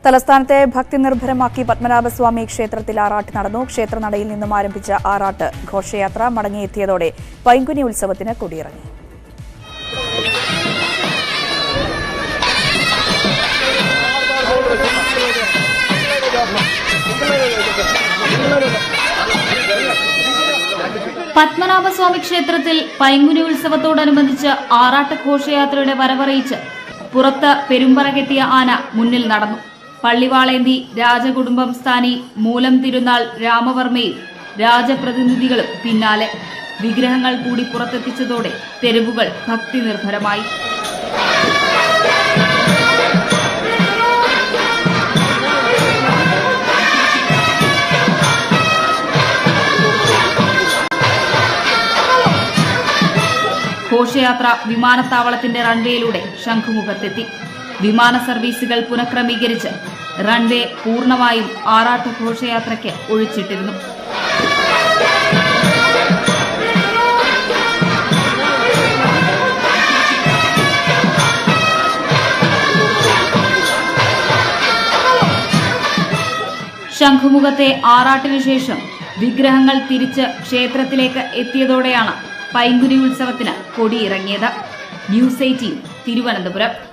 തലസ്ഥാനത്തെ ഭക്തി നിർഭരമാക്കി പത്മനാഭസ്വാമി ക്ഷേത്രത്തിൽ ആറാട്ട് നടന്നു. ക്ഷേത്രനടയിൽ നിന്നും ആരംഭിച്ച ആറാട്ട് ഘോഷയാത്ര മടങ്ങിയെത്തിയതോടെ പൈങ്കുനി ഉത്സവത്തിന് കൊടിയിറങ്ങി. പത്മനാഭസ്വാമി ക്ഷേത്രത്തിൽ പൈങ്കുനി ഉത്സവത്തോടനുബന്ധിച്ച് ആറാട്ട് ഘോഷയാത്രയുടെ വരവറിയിച്ച് പുറത്ത് പെരുമ്പറ കെട്ടിയ ആന മുന്നിൽ നടന്നു. പള്ളിവാളേന്തി രാജകുടുംബം സ്ഥാനി മൂലം തിരുനാൾ രാമവർമ്മയും രാജപ്രതിനിധികളും പിന്നാലെ. വിഗ്രഹങ്ങൾ കൂടി പുറത്തെത്തിച്ചതോടെ തെരുവുകൾ ഭക്തി നിർഭരമായി. ഘോഷയാത്ര വിമാനത്താവളത്തിന്റെ റൺവേയിലൂടെ ശംഖുമുഖത്തെത്തി. വിമാന സർവീസുകൾ പുനഃക്രമീകരിച്ച് റൺവേ പൂർണ്ണമായും ആറാട്ട് ഘോഷയാത്രയ്ക്ക് ഒഴിച്ചിട്ടിരുന്നു. ശംഖുമുഖത്തെ ആറാട്ടിനു ശേഷം വിഗ്രഹങ്ങൾ തിരിച്ച് ക്ഷേത്രത്തിലേക്ക് എത്തിയതോടെയാണ് പൈങ്കുനി ഉത്സവത്തിന് കൊടിയിറങ്ങിയത്. ന്യൂസ് 18 തിരുവനന്തപുരം.